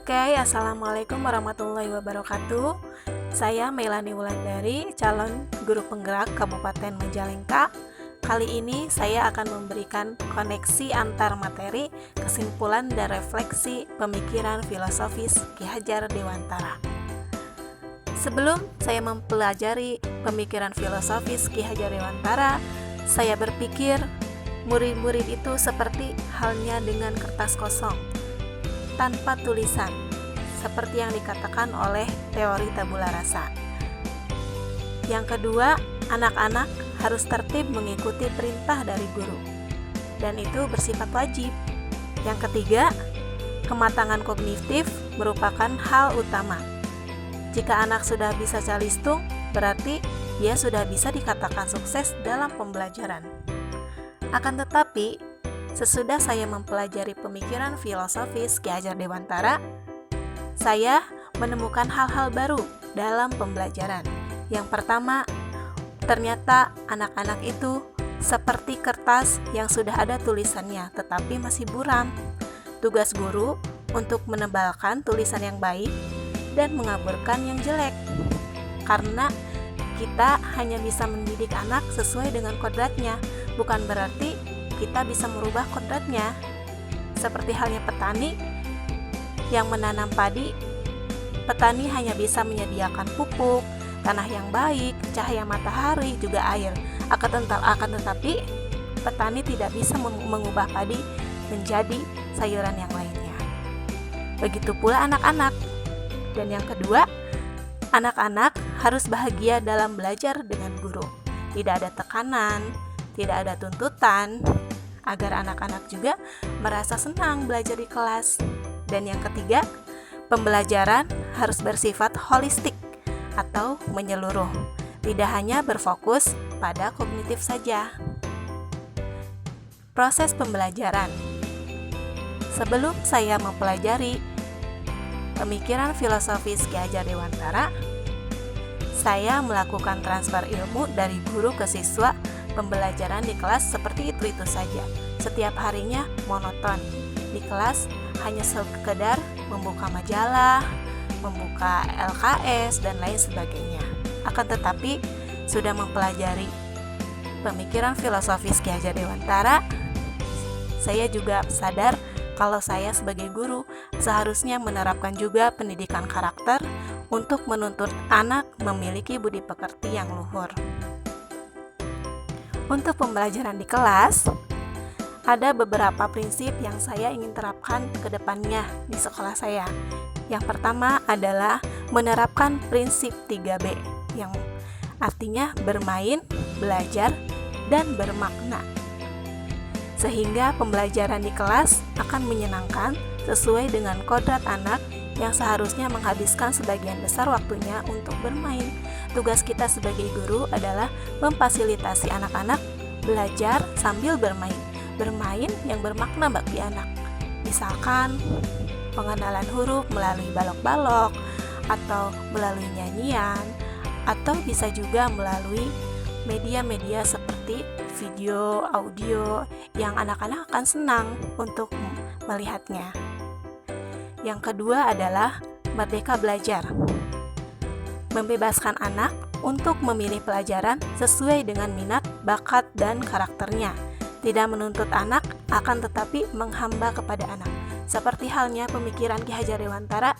Oke, Assalamualaikum warahmatullahi wabarakatuh. Saya Melani Wulandari, calon guru penggerak Kabupaten Majalengka. Kali ini saya akan memberikan koneksi antar materi, kesimpulan dan refleksi pemikiran filosofis Ki Hajar Dewantara. Sebelum saya mempelajari pemikiran filosofis Ki Hajar Dewantara, saya berpikir murid-murid itu seperti halnya dengan kertas kosong tanpa tulisan, seperti yang dikatakan oleh teori tabula rasa. Yang kedua, anak-anak harus tertib mengikuti perintah dari guru, dan itu bersifat wajib. Yang ketiga, kematangan kognitif merupakan hal utama. Jika anak sudah bisa calistung, berarti dia sudah bisa dikatakan sukses dalam pembelajaran. Akan tetapi, sesudah saya mempelajari pemikiran filosofis Ki Hajar Dewantara, saya menemukan hal-hal baru dalam pembelajaran. Yang pertama, ternyata anak-anak itu seperti kertas yang sudah ada tulisannya tetapi masih buram. Tugas guru untuk menebalkan tulisan yang baik dan mengaburkan yang jelek. Karena kita hanya bisa mendidik anak sesuai dengan kodratnya, bukan berarti kita bisa merubah kodratnya. Seperti halnya petani yang menanam padi, petani hanya bisa menyediakan pupuk, tanah yang baik, cahaya matahari, juga air. Akan tetapi petani tidak bisa mengubah padi menjadi sayuran yang lainnya. Begitu pula anak-anak. Dan yang kedua, anak-anak harus bahagia dalam belajar dengan guru. Tidak ada tekanan, tidak ada tuntutan, agar anak-anak juga merasa senang belajar di kelas. Dan yang ketiga, pembelajaran harus bersifat holistik atau menyeluruh, tidak hanya berfokus pada kognitif saja. Proses pembelajaran. Sebelum saya mempelajari pemikiran filosofis Ki Hajar Dewantara, saya melakukan transfer ilmu dari guru ke siswa. Pembelajaran di kelas seperti itu saja. Setiap harinya monoton. Di kelas hanya sekedar membuka majalah, membuka LKS, dan lain sebagainya. Akan tetapi, sudah mempelajari pemikiran filosofis Ki Hajar Dewantara, saya juga sadar kalau saya sebagai guru seharusnya menerapkan juga pendidikan karakter untuk menuntut anak memiliki budi pekerti yang luhur. Untuk pembelajaran di kelas, ada beberapa prinsip yang saya ingin terapkan ke depannya di sekolah saya. Yang pertama adalah menerapkan prinsip 3B, yang artinya bermain, belajar, dan bermakna. Sehingga pembelajaran di kelas akan menyenangkan sesuai dengan kodrat anak yang seharusnya menghabiskan sebagian besar waktunya untuk bermain. Tugas kita sebagai guru adalah memfasilitasi anak-anak belajar sambil bermain. Bermain yang bermakna bagi anak. Misalkan pengenalan huruf melalui balok-balok, atau melalui nyanyian, atau bisa juga melalui media-media seperti video, audio yang anak-anak akan senang untuk melihatnya. Yang kedua adalah merdeka belajar. Membebaskan anak untuk memilih pelajaran sesuai dengan minat, bakat, dan karakternya. Tidak menuntut anak, akan tetapi menghamba kepada anak. Seperti halnya pemikiran Ki Hajar Dewantara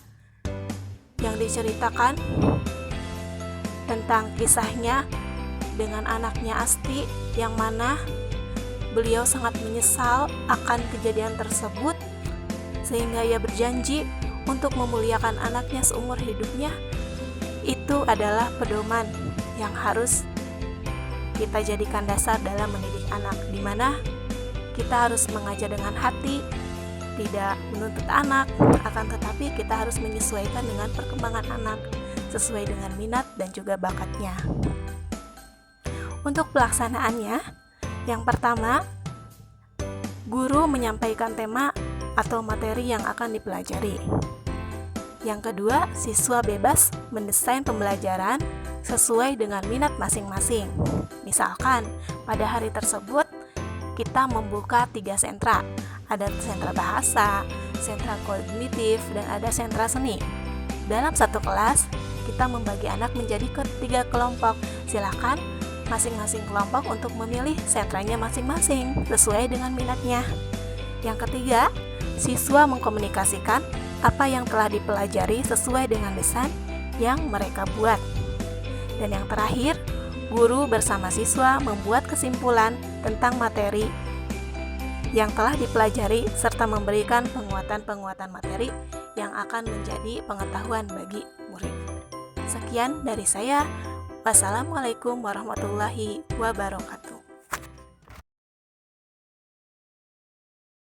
yang diceritakan tentang kisahnya dengan anaknya Asti, yang mana beliau sangat menyesal akan kejadian tersebut, sehingga ia berjanji untuk memuliakan anaknya seumur hidupnya. Itu adalah pedoman yang harus kita jadikan dasar dalam mendidik anak, di mana kita harus mengajar dengan hati, tidak menuntut anak, akan tetapi kita harus menyesuaikan dengan perkembangan anak sesuai dengan minat dan juga bakatnya. Untuk pelaksanaannya, yang pertama, guru menyampaikan tema atau materi yang akan dipelajari. Yang kedua, siswa bebas mendesain pembelajaran sesuai dengan minat masing-masing. Misalkan, pada hari tersebut kita membuka 3 sentra. Ada sentra bahasa, sentra kognitif, dan ada sentra seni. Dalam satu kelas, kita membagi anak menjadi ketiga kelompok. Silakan masing-masing kelompok untuk memilih sentranya masing-masing sesuai dengan minatnya. Yang ketiga, siswa mengkomunikasikan apa yang telah dipelajari sesuai dengan desain yang mereka buat. Dan yang terakhir, guru bersama siswa membuat kesimpulan tentang materi yang telah dipelajari serta memberikan penguatan-penguatan materi yang akan menjadi pengetahuan bagi murid. Sekian dari saya. Wassalamualaikum warahmatullahi wabarakatuh.